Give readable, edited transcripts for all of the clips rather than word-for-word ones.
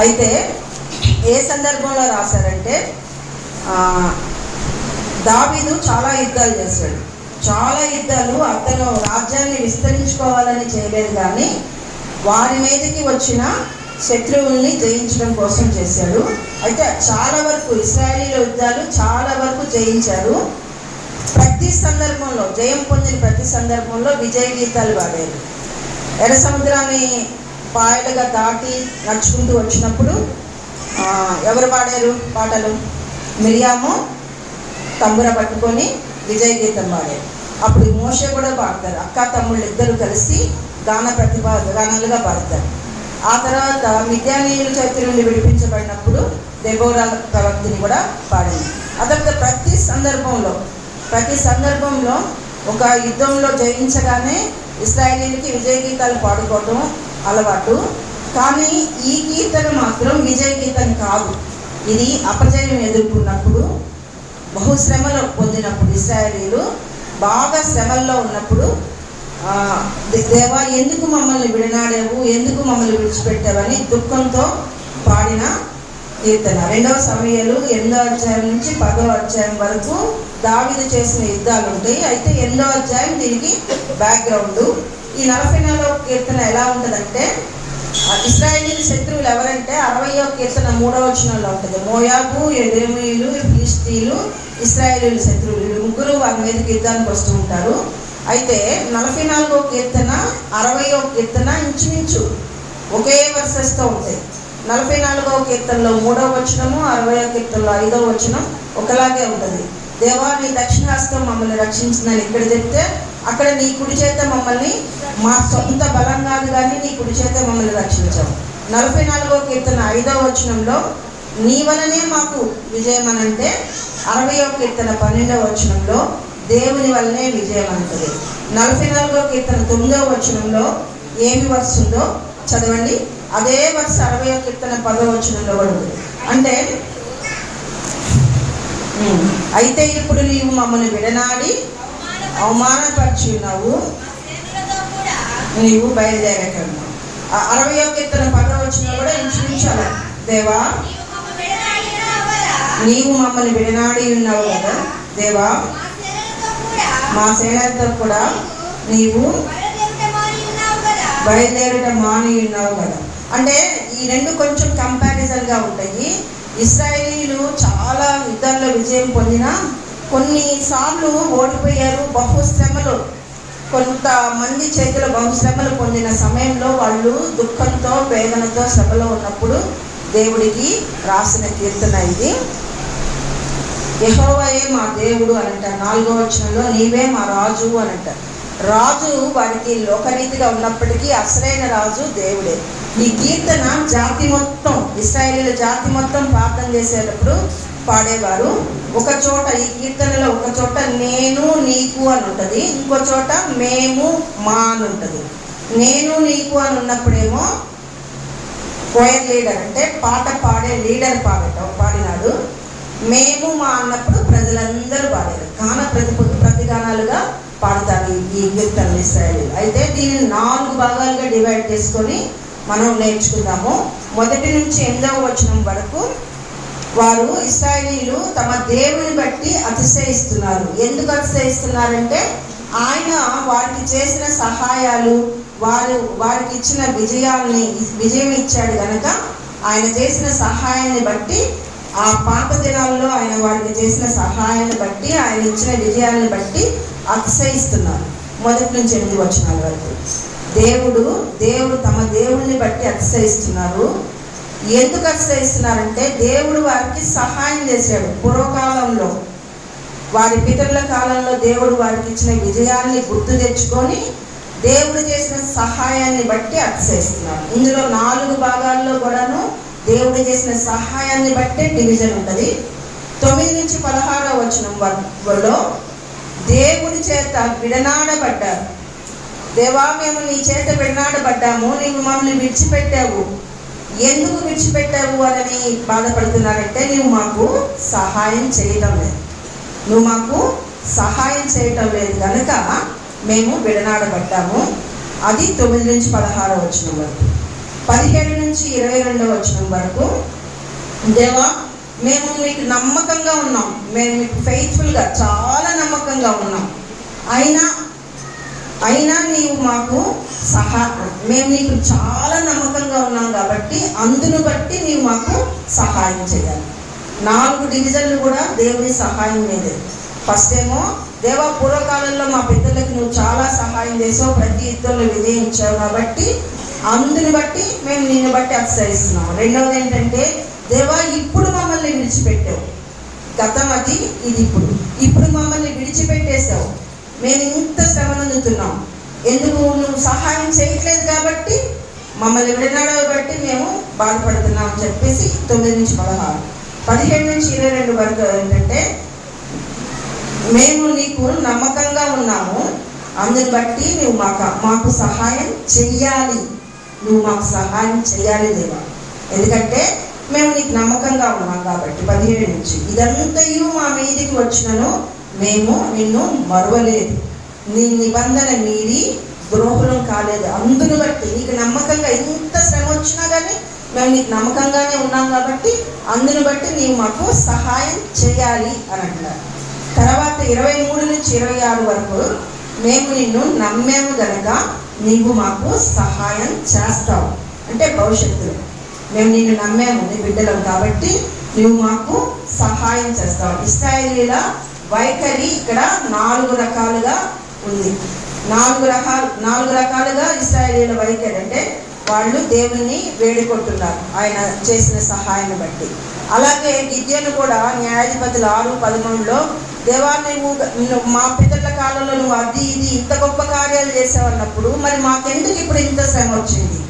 అయితే ఏ సందర్భంలో రాశారంటే, దావీదు చాలా యుద్ధాలు చేశాడు. చాలా యుద్ధాలు అతను రాజ్యాన్ని విస్తరించుకోవాలని చేయలేదు, కానీ వారి మీదకి వచ్చిన శత్రువుల్ని జయించడం కోసం చేశాడు. అయితే చాలా వరకు ఇశ్రాయేలీల యుద్ధాలు చాలా వరకు జయించారు. ప్రతి సందర్భంలో జయం పొందిన ప్రతి సందర్భంలో విజయ గీతాలు పాడారు. ఎర్ర సముద్రాన్ని పాయలుగా దాటి నడుచుకుంటూ వచ్చినప్పుడు ఎవరు పాడారు పాటలు? మిరియాము తంబుర పట్టుకొని విజయ గీతం పాడారు. అప్పుడు మోషే కూడా పాడతారు. అక్క తమ్ముళ్ళు ఇద్దరు కలిసి గానాలుగా పాడతారు. ఆ తర్వాత మిద్యానీయుల చేతి నుండి విడిపించబడినప్పుడు దెబోరా ప్రవక్తిని కూడా పాడింది. ఆ తర్వాత ప్రతి సందర్భంలో ఒక యుద్ధంలో జయించగానే ఇశ్రాయేలీలకి విజయ గీతాలు పాడుకోవడం అలవాటు. కానీ ఈ కీర్తన మాత్రం విజయ గీతం కాదు. ఇది అపజయం ఎదుర్కొన్నప్పుడు, బహుశ్రమలు పొందినప్పుడు, ఇశ్రాయేలీలు బాగా శ్రమల్లో ఉన్నప్పుడు దేవా ఎందుకు మమ్మల్ని విడనాడావు, ఎందుకు మమ్మల్ని విడిచిపెట్టావని దుఃఖంతో పాడిన కీర్తన. 2వ సమూయేలు 8వ అధ్యాయం నుంచి 10వ అధ్యాయం వరకు దావీదు చేసిన యుద్ధాలు ఉంటాయి. అయితే 8వ అధ్యాయం దీనికి బ్యాక్గ్రౌండ్. ఈ 44వ కీర్తన ఎలా ఉంటుందంటే, ఇశ్రాయేలీల శత్రువులు ఎవరంటే 60వ కీర్తన 3వ వచనంలో ఉంటుంది. మోయాబు, ఎదోమీయులు, ఫిలిష్తీయులు ఇశ్రాయేలీల శత్రువులు. ముగ్గురు వారి మీదకి యుద్ధానికి వస్తూ ఉంటారు. అయితే 44వ కీర్తన 60వ కీర్తన ఇంచుమించు ఒకే వర్సెస్తో ఉంటాయి. 44వ కీర్తనలో 3వ వచనము, 60వ కీర్తనలో 5వ వచనం ఒకలాగే ఉంటుంది. దేవా నీ దక్షిణాస్తం మమ్మల్ని రక్షించిందని ఇక్కడ చెప్తే, అక్కడ నీ కుడి చేత మమ్మల్ని, మా సొంత బలం కాదు కానీ నీ కుడి చేత మమ్మల్ని రక్షించావు. 44వ కీర్తన 5వ వచనంలో నీ వలనే మాకు విజయం అనంటే, 60వ కీర్తన 12వ వచనంలో దేవుని వల్లనే విజయం అంటుంది. 44వ కీర్తన 9వ వచనంలో ఏమి వర్స్ ఉందో చదవండి. అదే వర్స్ 60వ కీర్తన 10వ వచనంలో కూడా ఉంది. అంటే అయితే ఇప్పుడు నీవు మమ్మల్ని విడనాడి అవమానపరిచి ఉన్నావు, నీవు బయలుదేరకన్నావు. 60వ కీర్తన 10వ వచనంలో కూడా ఇంచుమించాలి. దేవా నీవు మమ్మల్ని విడనాడి ఉన్నావు కదా, దేవా మా సేనతో కూడా నీవు బయలుదేరట మాని ఉన్నావు కదా. అంటే ఈ రెండు కొంచెం కంపారిజన్గా ఉంటాయి. ఇశ్రాయేలీలు చాలా యుద్ధాల్లో విజయం పొందినా కొన్నిసార్లు ఓడిపోయారు. బహుశ్రమలు, కొంతమంది చేతిలో బహుశ్రమలు పొందిన సమయంలో వాళ్ళు దుఃఖంతో వేదనతో శ్రమలో ఉన్నప్పుడు దేవుడికి రాసిన కీర్తన ఇది. యెహోవాయే మా దేవుడు అని అంటారు. 4వ వచనంలో నీవే మా రాజు అని అంటారు. రాజు వారికి లోకరీతిగా ఉన్నప్పటికీ అసలైన రాజు దేవుడే. ఈ కీర్తన జాతి మొత్తం, ఇశ్రాయేలీల జాతి మొత్తం ప్రార్థన చేసేటప్పుడు పాడేవారు. ఒక చోట ఈ కీర్తనలో ఒక చోట నేను నీకు అని ఉంటుంది, ఇంకో చోట మేము మా అని ఉంటుంది. నేను నీకు అని ఉన్నప్పుడేమో కోయర్ లీడర్ అంటే పాట పాడే లీడర్ పాడినాడు. మేము మా అన్నప్పుడు ప్రజలందరూ పాడారు. ప్రతిగానాలుగా పాడతారు ఈ కీర్తనలు ఇశ్రాయేలీలు. అయితే దీనిని 4 భాగాలుగా డివైడ్ చేసుకొని మనం నేర్చుకుందాము. 1 నుంచి 8వ వచనం వరకు వారు ఇశ్రాయేలీలు తమ దేవుని బట్టి అతిశయిస్తున్నారు. ఎందుకు అతిశయిస్తున్నారంటే, ఆయన వారికి చేసిన సహాయాలు, వారికి ఇచ్చిన విజయం ఇచ్చాడు కనుక ఆయన చేసిన సహాయాన్ని బట్టి, ఆ పాత దినాల్లో ఆయన వారికి చేసిన సహాయాన్ని బట్టి, ఆయన ఇచ్చిన విజయాన్ని బట్టి అతిశయిస్తున్నారు. 1 నుంచి 8 వచనాల వరకు దేవుడు తమ దేవుడిని బట్టి అతిశయిస్తున్నారు. ఎందుకు అతిశయిస్తున్నారంటే, దేవుడు వారికి సహాయం చేశాడు. పూర్వకాలంలో వారి పితరుల కాలంలో దేవుడు వారికి ఇచ్చిన విజయాన్ని గుర్తు తెచ్చుకొని దేవుడు చేసిన సహాయాన్ని బట్టి అతిశయిస్తున్నారు. ఇందులో 4 భాగాల్లో కూడాను దేవుడు చేసిన సహాయాన్ని బట్టే డివిజన్ ఉంటుంది. 9 నుంచి 16వ వచనం వరకు దేవుడి చేత విడనాడబడ్డారు. దేవా మేము నీ చేత విడనాడబడ్డాము, నీవు మమ్మల్ని విడిచిపెట్టావు. ఎందుకు విడిచిపెట్టావు అని బాధపడుతున్నారంటే, నువ్వు మాకు సహాయం చేయటం లేదు కనుక మేము విడనాడబడ్డాము. అది 9 నుంచి 16వ వచనం వరకు. 17 నుంచి 22వ వచనం వరకు, దేవా మేము మీకు నమ్మకంగా ఉన్నాం, మేము మీకు ఫెయిత్ఫుల్గా చాలా నమ్మకంగా ఉన్నాం, అయినా నీవు మాకు మేము నీకు చాలా నమ్మకంగా ఉన్నాం కాబట్టి అందును బట్టి నీవు మాకు సహాయం చేయాలి. 4 డివిజన్లు కూడా దేవుని సహాయం మీదే. ఫస్ట్ ఏమో, దేవా పూర్వకాలంలో మా పెద్దలకు నువ్వు చాలా సహాయం చేసావు, ప్రతి యుద్ధంలో విజయం ఇచ్చావు కాబట్టి అందుని బట్టి మేము నిన్ను బట్టి అతిశయిస్తున్నాం. రెండవది ఏంటంటే, దేవా ఇప్పుడు మమ్మల్ని విడిచిపెట్టావు, గతం అది, ఇది ఇప్పుడు మమ్మల్ని విడిచిపెట్టేసావు, మేము ఇంత శ్రమ నందుతున్నాం, ఎందుకు నువ్వు సహాయం చేయట్లేదు కాబట్టి మమ్మల్ని విడనాడో బట్టి మేము బాధపడుతున్నాం అని చెప్పేసి 9 నుంచి 16, 17 నుంచి 22 వరకు ఏంటంటే, మేము నీకు నమ్మకంగా ఉన్నాము, అందుని బట్టి నువ్వు మాకు సహాయం చెయ్యాలి, నువ్వు మాకు సహాయం చెయ్యాలి దేవా, ఎందుకంటే మేము నీకు నమ్మకంగా ఉన్నాం కాబట్టి. 17 నుంచి, ఇదంతయు మా మీదికి వచ్చినను మేము నిన్ను మరువలేదు, నీ నిబంధన మీరి ద్రోహులం కాలేదు, అందును బట్టి నీకు నమ్మకంగా ఇంత శ్రమ వచ్చినా కానీ మేము నీకు నమ్మకంగానే ఉన్నాం కాబట్టి అందును బట్టి నీవు మాకు సహాయం చేయాలి అని అంటున్నారు. తర్వాత 23 నుంచి 26 వరకు, మేము నిన్ను నమ్మాము గనక నీవు మాకు సహాయం చేస్తావు, అంటే భవిష్యత్తులో మేము నిన్ను నమ్మాము, నీ బిడ్డలం కాబట్టి నువ్వు మాకు సహాయం చేస్తావు. ఇశ్రాయేలీల వైఖరి ఇక్కడ 4 రకాలుగా ఉంది. 4 రకాలుగా ఇశ్రాయేలీల వైఖరి అంటే వాళ్ళు దేవుని వేడుకుంటున్నారు ఆయన చేసిన సహాయాన్ని బట్టి. అలాగే గిద్యోను కూడా న్యాయాధిపతులు 6:13లో, దేవా నువ్వు మా పితరుల కాలంలో నువ్వు అది ఇది ఇంత గొప్ప కార్యాలు చేసావు అన్నప్పుడు మరి మాకెందుకు ఇప్పుడు ఇంత శ్రమ వచ్చింది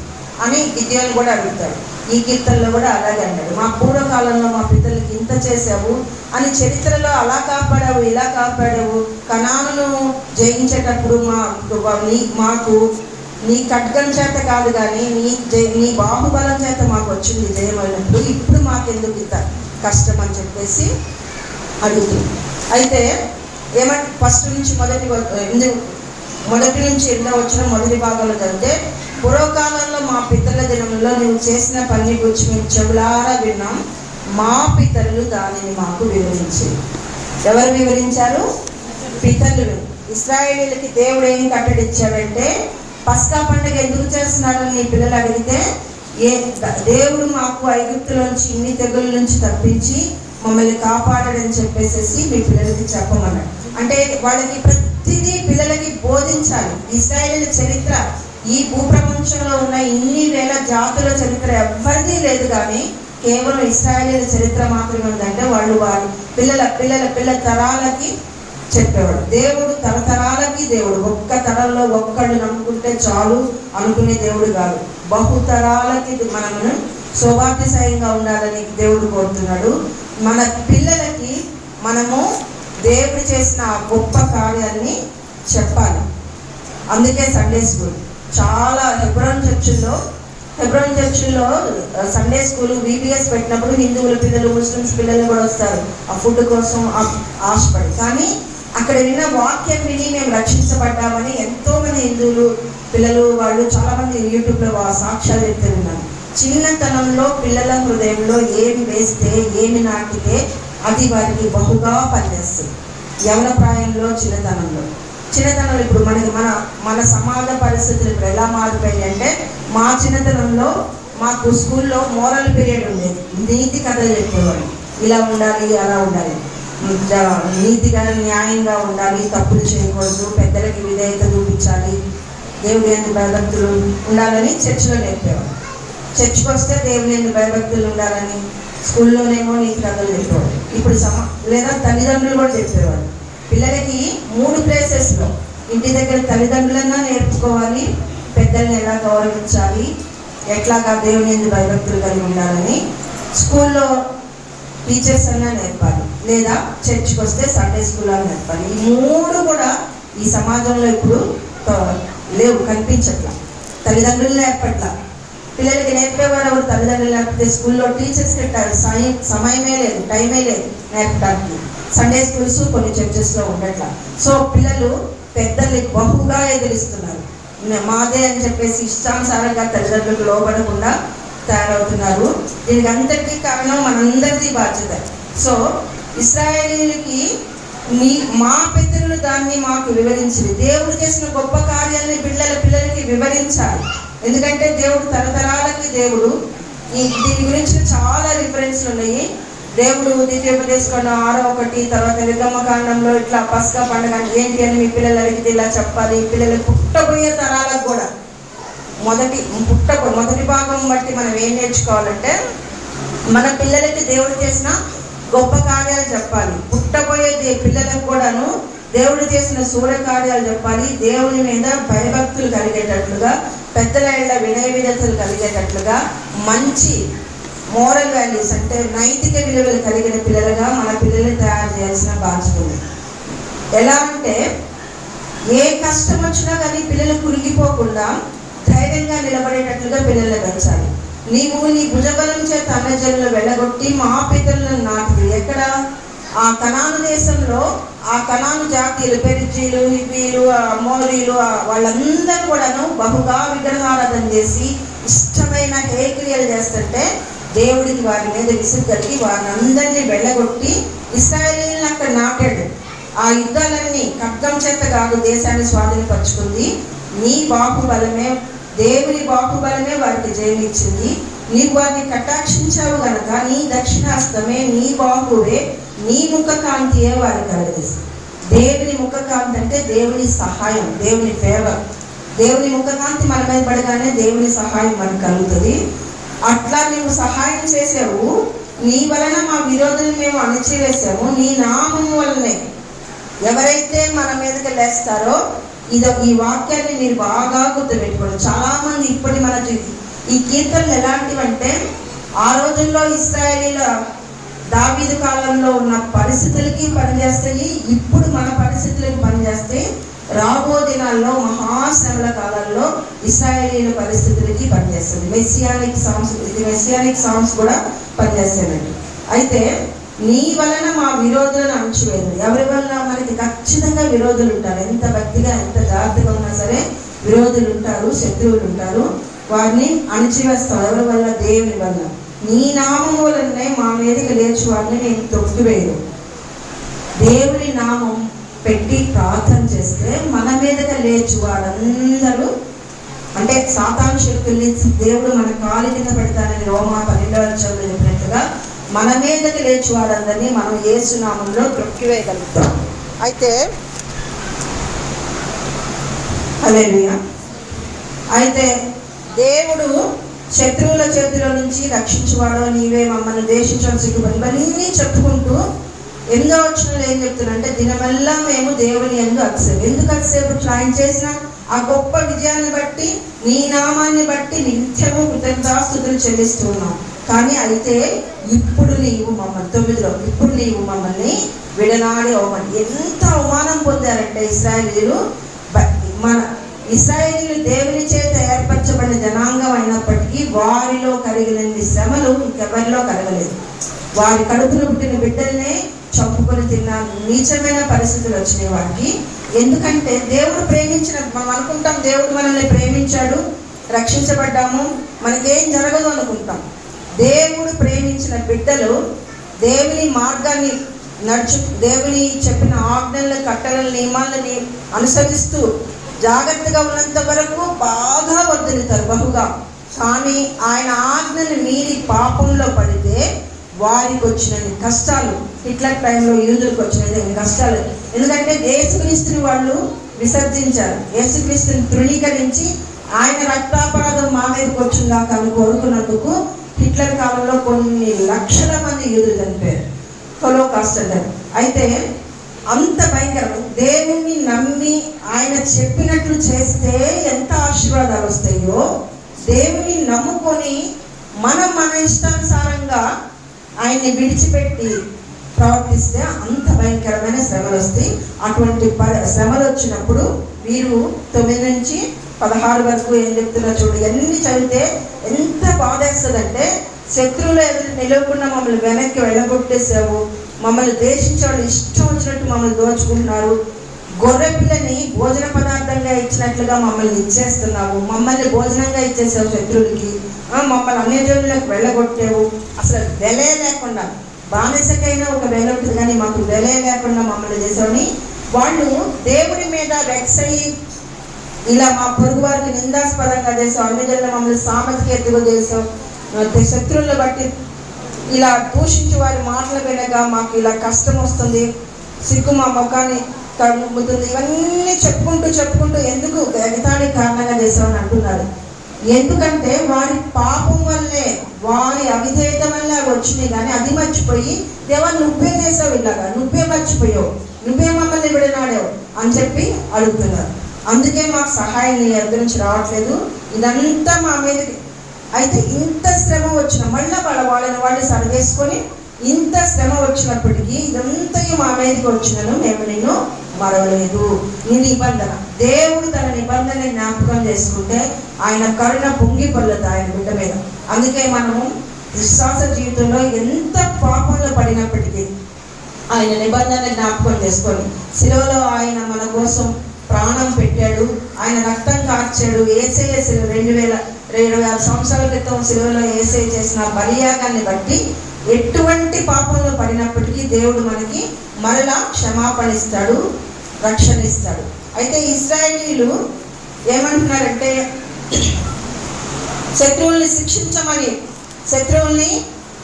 అని గిద్యోను కూడా అడుగుతాడు. ఈ కీర్తనలో కూడా అలాగే అన్నాడు, మా పూర్వకాలంలో మా పితరులకి ఇంత చేసావు అని, చరిత్రలో అలా కాపాడావు ఇలా కాపాడావు, కనానును జయించేటప్పుడు మాకు నీ ఖడ్గం చేత కాదు కానీ నీ బాహుబలం చేత మాకు వచ్చింది జయమైనప్పుడు, ఇప్పుడు మాకెందుకు ఇంత కష్టం అని చెప్పేసి అడుగుతుంది. అయితే ఏమంటే ఫస్ట్ నుంచి మొదటి నుంచి 8వ వచనం మొదటి భాగంలో చదివితే, పూర్వకాలంలో మా పితరుల దినంలో నువ్వు చేసిన పని గురించి మేము చెవులారా విన్నాం, మా పితరులు దానిని మాకు వివరించారు. ఎవరు వివరించారు? పితరులు. ఇశ్రాయేలీలకి దేవుడు ఏం కట్టడిచ్చాడంటే, పస్కా పండుగ ఎందుకు చేస్తున్నారని నీ పిల్లలు అడిగితే, దేవుడు మాకు ఐగుప్తులోంచి ఇన్ని తెగుల నుంచి తప్పించి మమ్మల్ని కాపాడని చెప్పేసి మీ పిల్లలకి చెప్పమన్నాడు. అంటే వాళ్ళకి ప్రతిదీ పిల్లలకి బోధించాలి. ఇశ్రాయేలీల చరిత్ర ఈ భూప్రపంచంలో ఉన్న ఇన్ని వేల జాతుల చరిత్ర ఎవ్వరిది లేదు, కానీ కేవలం ఇశ్రాయేలీల చరిత్ర మాత్రమే ఉందంటే వాళ్ళు వారి పిల్లల తరాలకి చెప్పేవాడు. దేవుడు తరతరాలకి దేవుడు, ఒక్క తరంలో ఒక్కళ్ళు నమ్ముకుంటే చాలు అనుకునే దేవుడు కాదు, బహుతరాలకి మనము శోభాతిశయంగా ఉండాలని దేవుడు కోరుతున్నాడు. మన పిల్లలకి మనము దేవుడు చేసిన ఆ గొప్ప కార్యాన్ని చెప్పాలి. అందుకే సండే స్కూల్ చాలా హెబ్రోన్ చర్చిల్లో సండే స్కూల్ VBS పెట్టినప్పుడు హిందువుల పిల్లలు ముస్లిమ్స్ పిల్లలు కూడా వస్తారు ఆ ఫుడ్ కోసం ఆశపడి. కానీ అక్కడ విన్న వాక్యం విని మేము రక్షించబడ్డామని ఎంతోమంది హిందువులు పిల్లలు వాళ్ళు చాలామంది యూట్యూబ్లో సాక్ష్యాలు చెప్తూ ఉన్నారు. చిన్నతనంలో పిల్లల హృదయంలో ఏమి వేస్తే ఏమి నాటితే అది వారికి బహుగా పనిచేస్తుంది. యవన ప్రాయంలో చిన్నతనంలో ఇప్పుడు మన సమాజ పరిస్థితులు ఇప్పుడు ఎలా మారిపోయాయి అంటే, మా చిన్నతనంలో మాకు స్కూల్లో మోరల్ పీరియడ్ ఉండేది, నీతి కథలు చెప్పేవాళ్ళు, ఇలా ఉండాలి అలా ఉండాలి, నీతిగా న్యాయంగా ఉండాలి, తప్పులు చేయకూడదు, పెద్దలకి విధేయత చూపించాలి, దేవుడి యందు భయభక్తులు ఉండాలని చర్చిలో నేర్పేవాడు. చర్చికి వస్తే దేవుని యందు భయభక్తులు ఉండాలని స్కూల్లోనేమో నీతి కథలు చెప్పేవాడు. ఇప్పుడు లేదా తల్లిదండ్రులు కూడా చెప్పేవాడు. పిల్లలకి 3 ప్లేసెస్లో, ఇంటి దగ్గర తల్లిదండ్రులన్నా నేర్పుకోవాలి, పెద్దల్ని ఎలా గౌరవించాలి, ఎట్లాగా దేవుని యందు భయభక్తులు కలిగి ఉండాలని స్కూల్లో టీచర్స్ అన్నా నేర్పాలి, లేదా చర్చ్కి వస్తే సండే స్కూల్లో నేర్పాలి. ఈ 3 కూడా ఈ సమాజంలో ఇప్పుడు లేవు, కనిపించట్లా. తల్లిదండ్రులు నేర్పట్లా, పిల్లలకి నేర్పేవారు ఎవరు? తల్లిదండ్రులు నేర్పితే స్కూల్లో టీచర్స్ సమయమే లేదు, టైమే లేదు నేర్పడానికి. సండే స్కూల్స్ కొన్ని చర్చెస్లో ఉండట్లా. సో పిల్లలు పెద్దల్ని బహుగా ఎదిరిస్తున్నారు. మాదే అని చెప్పేసి ఇష్టానుసారంగా తల్లిదండ్రులకు లోబడకుండా తయారవుతున్నారు. దీనికి అంతటికీ కారణం మనందరిది బాధ్యత. సో ఇశ్రాయేలీయులకి మా పితరులు దాన్ని మాకు వివరించింది. దేవుడు చేసిన గొప్ప కార్యాలని పిల్లలకి వివరించాలి. ఎందుకంటే దేవుడు తరతరాలకి దేవుడు. దీని గురించి చాలా రిఫరెన్స్లు ఉన్నాయి. దేవుడు ద్వితీయోపదేశకాండం 6:1, తర్వాత నిర్గమకాండంలో ఇట్లా పస్కా పండుగ ఏంటి అని మీ పిల్లలు అడిగితే ఇలా చెప్పాలి. పిల్లలు పుట్టబోయే తరాలకు కూడా మొదటి భాగం బట్టి మనం ఏం నేర్చుకోవాలంటే, మన పిల్లలకి దేవుడు చేసిన గొప్ప కార్యాలు చెప్పాలి. పుట్టబోయే పిల్లలకు కూడాను దేవుడు చేసిన సూర్య కార్యాలు చెప్పాలి. దేవుని మీద భయభక్తులు కలిగేటట్లుగా, పెద్దల ఏళ్ళ వినయ విధేయతలు కలిగేటట్లుగా, మంచి మోరల్ వాల్యూస్ అంటే నైతిక విలువలు కలిగిన పిల్లలుగా మన పిల్లల్ని తయారు చేయాల్సిన బాధ్యత ఉంది. ఎలా అంటే ఏ కష్టం వచ్చినా కానీ పిల్లలు కురిగిపోకుండా ధైర్యంగా నిలబడేటట్లుగా పిల్లల్ని పెంచాలి. నీవు నీ భుజబలం చేత అన్యజనులను వెళ్ళగొట్టి మా పితరులను నాటివి. ఎక్కడ? ఆ కనాను దేశంలో ఆ కనాను జాతీయులు, పెరిజీలు, హివ్వీలు, అమోరీలు, వాళ్ళందరూ కూడాను బహుగా విగ్రహారాధన చేసి ఇష్టమైన హేక్రియలు చేస్తుంటే దేవుడికి వారి మీద విసుగు కలిగి వారిని అందరినీ వెళ్ళగొట్టి ఇశ్రాయేలీయులను అక్కడ నాటాడు. ఆ యుద్ధాలన్నీ ఖడ్గం చేత కాదు దేశాన్ని స్వాధీనపరుచుకుంది. నీ బాహుబలమే, దేవుని బాహుబలమే వారికి జయమిచ్చింది. నీవు వారిని కటాక్షించావు గనక నీ దక్షిణాస్తమే, నీ బాహువే, నీ ముఖకాంతియే వారికి కలుగజేసింది. దేవుని ముఖకాంతి అంటే దేవుని సహాయం, దేవుని ఫేవర్. దేవుని ముఖకాంతి మన మీద పడగానే దేవుని సహాయం మనకు కలుగుతుంది. అట్లా నీవు సహాయం చేసావు. నీ వలన మా విరోధులు మేము అణచివేసాము. నీ నామం వలనే ఎవరైతే మన మీదకి లేస్తారో ఈ వాక్యాన్ని మీరు బాగా గుర్తుపెట్టుకోండి. చాలామంది ఇప్పటి మన ఈ కీర్తనలు ఎలాంటివంటే, ఆ రోజుల్లో ఇశ్రాయేలీల దావీదు కాలంలో ఉన్న పరిస్థితులకి పనిచేస్తాయి, ఇప్పుడు మన పరిస్థితులకు పనిచేస్తాయి. రాబో దినాల్లో మహాశ్రమల కాలంలో ఇశ్రాయేలీల పరిస్థితులకి పనిచేస్తుంది. మెస్సియానిక్ సాంగ్స్ కూడా పనిచేస్తాయండి. అయితే నీ వలన మా విరోధులను అణచివేయదు. ఎవరి వల్ల? మనకి ఖచ్చితంగా విరోధులు ఉంటారు. ఎంత భక్తిగా ఎంత జాగ్రత్తగా ఉన్నా సరే విరోధులు ఉంటారు, శత్రువులు ఉంటారు. వారిని అణచివేస్తాం. ఎవరి వల్ల? దేవుని వల్ల. నీ నామం వలనే మా మీదకి లేచి వారిని నేను తొక్కివేయను. దేవుని నామం పెట్టి ప్రార్థన చేస్తే మన మీదకి లేచి వారందరూ, అంటే సాతాను శక్తుల్ని దేవుడు మన కాలి కింద పెడతానని రోమా 12వ చెప్పినట్టుగా మన మీదకి లేచి వారందరినీ మనం యేసు నామంలో తొక్కివేయగలుగుతాం. అయితే హల్లెలూయా. అయితే దేవుడు శత్రువుల చేతిలో నుంచి రక్షించువాడో నీవే, మమ్మల్ని దేశించడం సిగ్గుపడి ఇవన్నీ చెప్పుకుంటూ 8వ వచనంలో ఏం చెప్తున్నారంటే, దినమల్లా మేము దేవుని యందు అతిశయం. ఎందుకు అతిశయం? ఆయన చేసిన ఆ గొప్ప విజయాన్ని బట్టి, నీ నామాన్ని బట్టి నిత్యము కృతజ్ఞతాస్తుతులు చెల్లిస్తూ ఉన్నాం. కానీ అయితే ఇప్పుడు నీవు మమ్మల్ని 9లో ఇప్పుడు నీవు మమ్మల్ని విడనాడి అవమానం. ఎంత అవమానం పొందారంటే ఇశ్రాయేలీయులు. మన ఇశ్రాయేలీయులు దేవుని చేత ఏర్పరచబడిన జనాంగం అయినప్పటికీ వారిలో కలిగినన్ని శ్రమలు ఇంకెవరిలో కలగలేదు. వారి కడుపున పుట్టిన బిడ్డల్నే చంపుకొని తిన్న నీచమైన పరిస్థితులు వచ్చినాయి వారికి. ఎందుకంటే దేవుడు ప్రేమించిన, మనం అనుకుంటాం దేవుడు మనల్ని ప్రేమించాడు, రక్షించబడ్డాము, మనకేం జరగదు అనుకుంటాం. దేవుడు ప్రేమించిన బిడ్డలు దేవుని మార్గాన్ని దేవుని చెప్పిన ఆజ్ఞలను, కట్టలను, నియమాలని అనుసరిస్తూ జాగ్రత్తగా ఉన్నంత వరకు బాగా వర్ధిల్లుతారు బహుగా. కానీ ఆయన ఆజ్ఞను మీరి పాపంలో పడితే వారికి వచ్చినన్ని కష్టాలు, హిట్లర్ టైంలో యూదులకు వచ్చినన్ని కష్టాలు. ఎందుకంటే యేసుక్రీస్తుని వాళ్ళు విసర్జించారు. యేసుక్రీస్తుని తృణీకరించి ఆయన రక్తాపరాధం మా మీదకి వచ్చిందా కానీ కోరుకున్నందుకు హిట్లర్ కాలంలో కొన్ని లక్షల మంది యూదులు చనిపోయారు. హోలోకాస్ట్ అంటారు. అయితే అంత భయంకరం. దేవుణ్ణి నమ్మి ఆయన చెప్పినట్లు చేస్తే ఎంత ఆశీర్వాదాలు వస్తాయో, దేవుని నమ్ముకొని మన ఇష్టానుసారంగా ఆయన్ని విడిచిపెట్టి ప్రవర్తిస్తే అంత భయంకరమైన శ్రమలు వస్తాయి. అటువంటి శ్రమలు వచ్చినప్పుడు వీరు 9 నుంచి 16 వరకు ఏం చెప్తున్నా చూడు. ఎన్ని చదివితే ఎంత బాధేస్తుందంటే, శత్రువులు ఎదురు నిలవకుండా మమ్మల్ని వెనక్కి వెళ్ళగొట్టేసావు, మమ్మల్ని దేశించే వాళ్ళు ఇష్టం వచ్చినట్టు మమ్మల్ని దోచుకుంటున్నారు, గొర్రె పిల్లని భోజన పదార్థంగా ఇచ్చినట్లుగా మమ్మల్ని ఇచ్చేస్తున్నావు, మమ్మల్ని భోజనంగా ఇచ్చేసావు శత్రువులకి, మమ్మల్ని అన్యజనులకు వెళ్ళగొట్టావు. అసలు వెలే లేకుండా, బానిసకైనా ఒక వెల ఉంటుంది కానీ మాకు వెలే లేకుండా మమ్మల్ని చేసావని వాళ్ళు దేవుడి మీద వెక్సయి ఇలా మా పొరుగు వారికి నిందాస్పదంగా చేసావు, అన్యజనులు మమ్మల్ని సామెతకి ఎత్తుగా చేసావు, శత్రువులను బట్టి ఇలా దూషించి వారి మాటలు వినగా మాకు ఇలా కష్టం వస్తుంది, సిగ్గు మా ముఖాన్ని కడుగుతుంది. ఇవన్నీ చెప్పుకుంటూ ఎందుకు ఎగతాళి కారణంగా చేసామని అంటున్నారు. ఎందుకంటే వారి పాపం వల్లే, వారి అవిధేయత వల్లే అవి వచ్చినాయి. కానీ అది మర్చిపోయి దేవా నువ్వే చేసావు, ఇలాగా నువ్వే మర్చిపోయావు, నువ్వే మమ్మల్ని విడనాడావు అని చెప్పి అడుగుతున్నారు. అందుకే మాకు సహాయం నీ దగ్గర నుంచి రావట్లేదు, ఇదంతా మా మీదకి. అయితే ఇంత శ్రమ వచ్చిన మళ్ళీ వాళ్ళని వాళ్ళు సరివేసుకొని ఇంత శ్రమ వచ్చినప్పటికీ ఇదంతా మా మీదకి వచ్చినను మేము నిన్ను మరవలేదు. నీ నిబంధన, దేవుడు తన నిబంధన జ్ఞాపకం చేసుకుంటే ఆయన కరుణ పొంగి పొర్లుతుంది ఆయన బిడ్డ మీద. అందుకే మనము విశ్వాస జీవితంలో ఎంత పాపంలో పడినప్పటికీ ఆయన నిబంధన జ్ఞాపకం చేసుకొని శిలువలో ఆయన మన కోసం ప్రాణం పెట్టాడు, ఆయన రక్తం కార్చాడు. యేసయ్య 2000 సంవత్సరాల క్రితం శిలువలో యేసయ్య చేసిన బలియాగాన్ని బట్టి ఎటువంటి పాపంలో పడినప్పటికీ దేవుడు మనకి మరలా క్షమాపణ ఇస్తాడు, రక్షణ ఇస్తాడు. అయితే ఇశ్రాయేలీయులు ఏమంటున్నారంటే శత్రువుల్ని శిక్షించమని, శత్రువుల్ని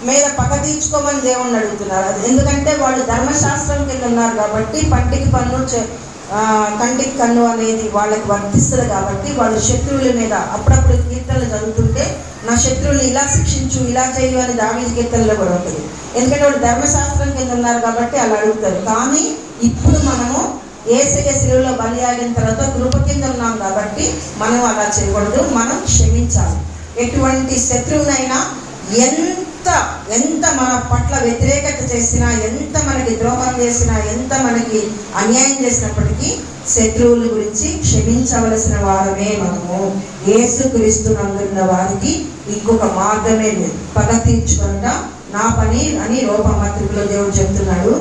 మీద పగ తీర్చుకోమని దేవుణ్ణి అడుగుతున్నారు. అది ఎందుకంటే వాళ్ళు ధర్మశాస్త్రం కింద ఉన్నారు కాబట్టి పంటికి పన్ను కంటికి కన్ను అనేది వాళ్ళకి వర్తిస్తుంది. కాబట్టి వాళ్ళు శత్రువుల మీద అప్పుడప్పుడు కీర్తనలు చదువుతుంటే నా శత్రువులు ఇలా శిక్షించు, ఇలా చేయు అని దావీదు కీర్తనలో కూడా ఉంటుంది. ఎందుకంటే వాళ్ళు ధర్మశాస్త్రం కింద ఉన్నారు కాబట్టి అలా అడుగుతారు. కానీ ఇప్పుడు మనము యేసయ్య శిలువలో బలియాగిన తర్వాత కృప కింద ఉన్నాం కాబట్టి మనం అలా చేయకూడదు, మనం క్షమించాలి. ఎటువంటి శత్రువునైనా ఎంత మన పట్ల వ్యతిరేకత చేసినా, ఎంత మనకి ద్రోహం చేసినా, ఎంత మనకి అన్యాయం చేసినప్పటికీ శత్రువుల గురించి క్షమించవలసిన వారమే మనము. యేసుక్రీస్తునందున్న వారికి ఇంకొక మార్గమే లేదు. పగ తీర్చుకుంటా నా పని అని రోమపత్రికలో దేవుడు చెప్తున్నాడు.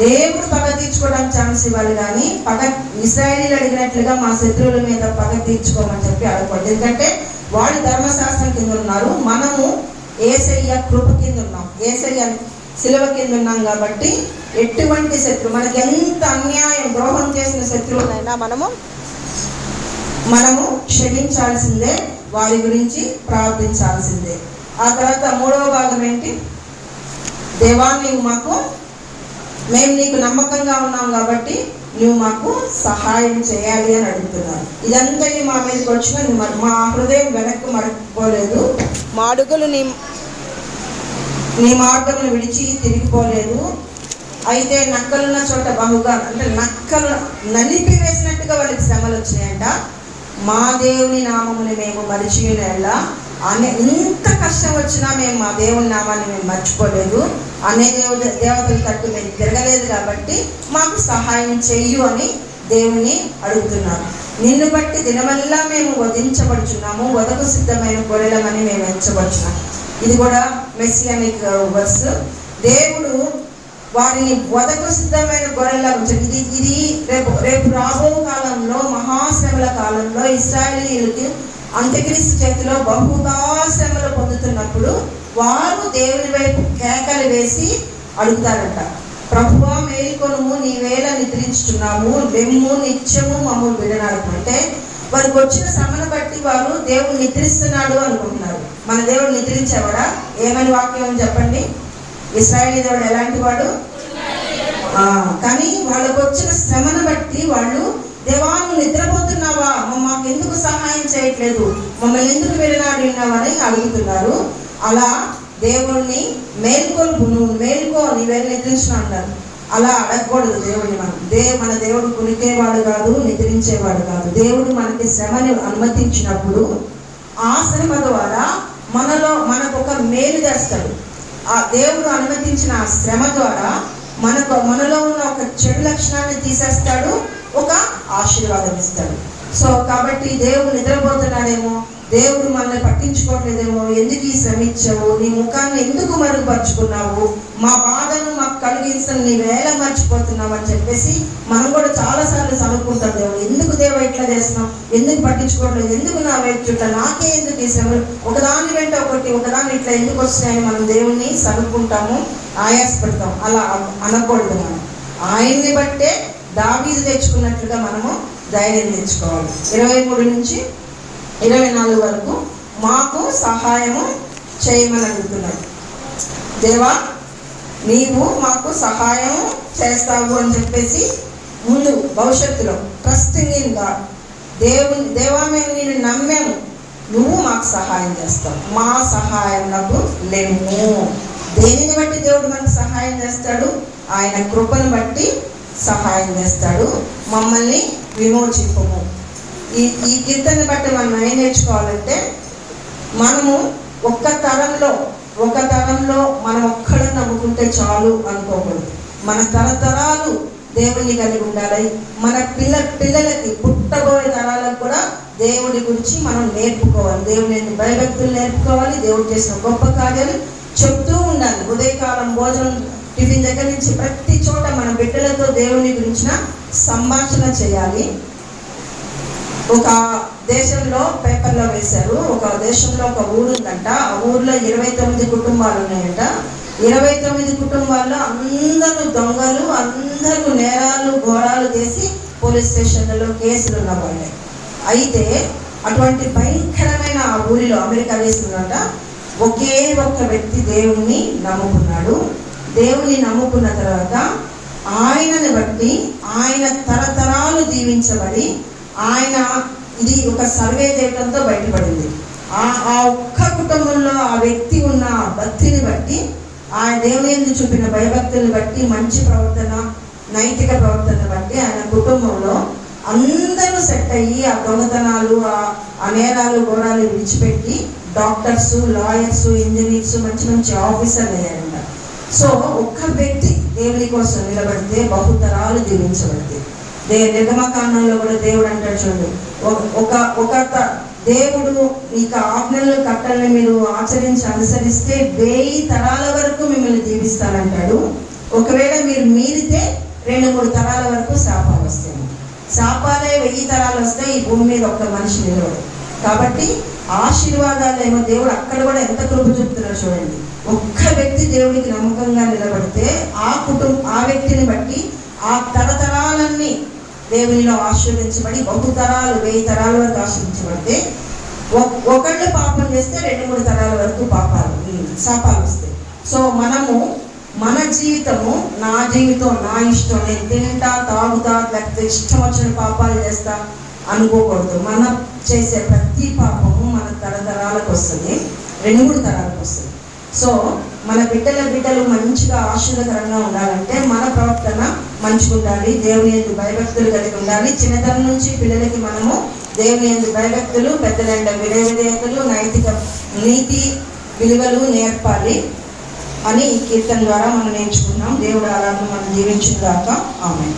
దేవుడు పగ తీర్చుకోవడానికి ఛాన్స్ ఇవ్వాలి కానీ ఇశ్రాయేలీయులు అడిగినట్లుగా మా శత్రువుల మీద పగ తీర్చుకోమని చెప్పి అడగకూడదు. ఎందుకంటే వాళ్ళు ధర్మశాస్త్రం కింద ఉన్నారు, మనము యేసయ్య కృప కింద ఉన్నాం, యేసయ్య శిలువ కింద ఉన్నాం. కాబట్టి ఎటువంటి శత్రువు, మనకి ఎంత అన్యాయం ద్రోహం చేసిన శత్రువునైనా మనము క్షమించాల్సిందే, వారి గురించి ప్రార్థించాల్సిందే. ఆ తర్వాత 3వ భాగం ఏంటి? దేవా మేము నీకు నమ్మకంగా ఉన్నాం కాబట్టి నువ్వు మాకు సహాయం చేయాలి అని అడుగుతున్నారు. ఇదంతా మా మీదకి వచ్చిన మా హృదయం వెనక్కి మరచిపోలేదు, మా అడుగులు నీ మార్గమును విడిచి తిరిగిపోలేదు. అయితే నక్కలున్న చోట బహుగా, అంటే నక్కలు నలిపివేసినట్టుగా వాళ్ళకి శ్రమలు వచ్చినాయంట. మా దేవుని నామముని మేము మరిచినలా ఇంత కష్టం వచ్చినా మేము మా దేవుని నామాన్ని మేము మర్చిపోలేదు, అనే దేవతల తట్టు మేము తిరగలేదు కాబట్టి మాకు సహాయం చెయ్యు అని దేవుని అడుగుతున్నారు. నిన్ను బట్టి దినమల్లా మేము వధించబడుచున్నాము, వదకు సిద్ధమైన గొర్రెలమని మేము ఎంచబడుచున్నాము. ఇది కూడా మెస్సియానిక్ వర్స్. దేవుడు వారిని వదకు సిద్ధమైన గొర్రెల ఇది రేపు రాబో కాలంలో, మహాశ్రమల కాలంలో ఇశ్రాయేలీయులకి అంత్యక్రీస్తు చేతిలో బహుగా శ్రమలు పొందుతున్నప్పుడు వారు దేవుని వైపు కేకలు వేసి అడుగుతారంట, ప్రభువా మేలుకొనుము, నీ వేళ నిద్రించుచున్నాము, లెమ్ము నిత్యము మమ్మల్ని విడనాడు. అంటే వారికి వచ్చిన శ్రమను బట్టి వారు దేవుడు నిద్రిస్తున్నాడు అనుకుంటున్నారు. మన దేవుడు నిద్రించేవాడా? ఏమని వాక్యం చెప్పండి? ఇశ్రాయేలీ దేవుడు ఎలాంటి వాడు? కానీ వాళ్ళకు వచ్చిన శ్రమను బట్టి వాళ్ళు దేవా నువ్వు నిద్రపోతున్నావా, మాకు ఎందుకు సహాయం చేయట్లేదు, మమ్మల్ని ఎందుకు విడనాడినావని అడుగుతున్నారు. అలా దేవుణ్ణి నువ్వు మేల్కో, నీ వేళ నిద్రించిన అంటారు. అలా అడగకూడదు దేవుడిని. మన దేవుడు కునికేవాడు కాదు, నిద్రించేవాడు కాదు. దేవుడు మనకి శ్రమని అనుమతించినప్పుడు ఆ శ్రమ ద్వారా మనకు ఒక మేలు చేస్తాడు. ఆ దేవుడు అనుమతించిన ఆ శ్రమ ద్వారా మనలో ఉన్న ఒక చెడు లక్షణాన్ని తీసేస్తాడు, ఒక ఆశీర్వాదం ఇస్తాడు. సో కాబట్టి దేవుడు నిద్రపోతున్నాడేమో, దేవుడు మనల్ని పట్టించుకోవట్లేదేమో, ఎందుకు ఈ శ్రమ ఇచ్చావు, నీ ముఖాన్ని ఎందుకు మరుగుపరుచుకున్నావు, మా బాధను మాకు కలిగించిన నీ వేళ మర్చిపోతున్నావు అని చెప్పేసి మనం కూడా చాలాసార్లు చదువుకుంటాం. దేవుడు ఎందుకు దేవ ఇట్లా చేస్తున్నాం, ఎందుకు పట్టించుకోవట్లేదు, ఎందుకు నా వైపు చుట్టా, నాకే ఎందుకు ఈ శ్రమలు, ఒకదాని వెంట ఒకదాని ఇట్లా ఎందుకు వస్తున్నాయని మనం దేవుణ్ణి చదువుకుంటాము, ఆయాసపడతాం. అలా అనకూడదు. మనం ఆయన్ని బట్టే దావీదు తెచ్చుకున్నట్లుగా మనము ధైర్యం తెచ్చుకోవాలి. 23 నుంచి 24 వరకు మాకు సహాయము చేయమని అడుగుతున్నాడు. దేవా నీవు మాకు సహాయం చేస్తావు అని చెప్పేసి ముందు భవిష్యత్తులో ట్రస్టింగ్ ఇన్ గాడ్, దేవా మేము నేను నమ్మాము, నువ్వు మాకు సహాయం చేస్తావు, మా సహాయం నాకు లేము. దేనిని బట్టి దేవుడు మనకు సహాయం చేస్తాడు? ఆయన కృపను బట్టి సహాయం చేస్తాడు. మమ్మల్ని విమోచింపము. ఈ కీర్తన బట్టి మనం ఏం నేర్చుకోవాలంటే, మనము ఒక తరంలో మనం ఒక్కడే నమ్ముకుంటే చాలు అనుకోకూడదు. మన తరతరాలు దేవుని కలిగి ఉండాలి. మన పిల్లలకి పుట్టబోయే తరాలకు కూడా దేవుడి గురించి మనం నేర్పుకోవాలి. దేవుని భయభక్తులు నేర్పుకోవాలి. దేవుడు చేసిన గొప్ప కార్యాలు చెప్తూ ఉండాలి. ఉదయకాలం భోజనం టిఫిన్ దగ్గర నుంచి ప్రతి చోట మన బిడ్డలతో దేవుని గురించిన సంభాషణ చేయాలి. ఒక దేశంలో పేపర్లో వేశారు, ఒక దేశంలో ఒక ఊరు ఉందంట. ఆ ఊర్లో 29 కుటుంబాలు ఉన్నాయంట. 29 కుటుంబాల్లో అందరూ దొంగలు, అందరూ నేరాలు ఘోరాలు చేసి పోలీస్ స్టేషన్లలో కేసులు ఉన్న వాళ్ళే. అయితే అటువంటి భయంకరమైన ఆ ఊరిలో, అమెరికా దేశంలోట ఒకే ఒక్క వ్యక్తి దేవుణ్ణి నమ్ముకున్నాడు. దేవుణ్ణి నమ్ముకున్న తర్వాత ఆయనని బట్టి ఆయన తరతరాలు దీవించబడి, ఆయన ఇది ఒక సర్వే చేయడంతో బయటపడింది. ఆ ఒక్క కుటుంబంలో ఆ వ్యక్తి ఉన్న భక్తిని బట్టి, ఆ దేవుని యందు చూపిన భయభక్తుల్ని బట్టి, మంచి ప్రవర్తన, నైతిక ప్రవర్తన బట్టి ఆయన కుటుంబంలో అందరూ సెట్ అయ్యి ఆ దొంగతనాలు, ఆ నేరాలు ఘోరాలు విడిచిపెట్టి డాక్టర్స్, లాయర్స్, ఇంజనీర్స్, మంచి మంచి ఆఫీసర్లు అయ్యారంట. సో ఒక్క వ్యక్తి దేవుని కోసం నిలబడితే బహుతరాలు దీవించబడితే. నిర్గమకాండంలో కూడా దేవుడు అంటాడు చూడండి, ఒక దేవుడు మీకు ఆజ్ఞలు కట్టల్ని మీరు ఆచరించి అనుసరిస్తే 1000 తరాల వరకు మిమ్మల్ని దీవిస్తానంటాడు. ఒకవేళ మీరు మీరితే 2-3 తరాల వరకు శాపాలు వస్తాయి. శాపాలే 1000 తరాలు వస్తాయి. ఈ భూమి మీద ఒక్క మనిషి నిలవడు. కాబట్టి ఆశీర్వాదాలు ఏమో దేవుడు అక్కడ కూడా ఎంత కృప చూపుతున్నాడు చూడండి. ఒక్క వ్యక్తి దేవుడికి నమ్మకంగా నిలబడితే ఆ వ్యక్తిని బట్టి ఆ తరతరాలన్నీ దేవునిలో ఆశీర్వదించబడి, బహుతరాలు 1000 తరాల వరకు ఆశీర్వించబడితే, ఒకళ్ళు పాపం చేస్తే 2-3 తరాల వరకు శాపాలు వస్తాయి. సో మనము మన జీవితము, నా జీవితం నా ఇష్టం, నేను తింటా తాగుతా లేకపోతే ఇష్టం వచ్చిన పాపాలు చేస్తా అనుకోకూడదు. మనం చేసే ప్రతి పాపము మన తరతరాలకు వస్తుంది, 2-3 తరాలకు వస్తుంది. సో మన బిడ్డలు మంచిగా ఆశీర్వదకరంగా ఉండాలంటే మన ప్రవర్తన మంచిగా ఉండాలి. దేవుని యందు భయభక్తులు కలిగి ఉండాలి. చిన్నతనం నుంచి పిల్లలకి మనము దేవుని యందు భయభక్తులు, పెద్దలంటే విధేయతలు, నైతిక నీతి విలువలు నేర్పాలి అని ఈ కీర్తన ద్వారా మనం నేర్చుకున్నాం. దేవుడు ఆరాధన మనం జీవించుగాక. ఆమేన్.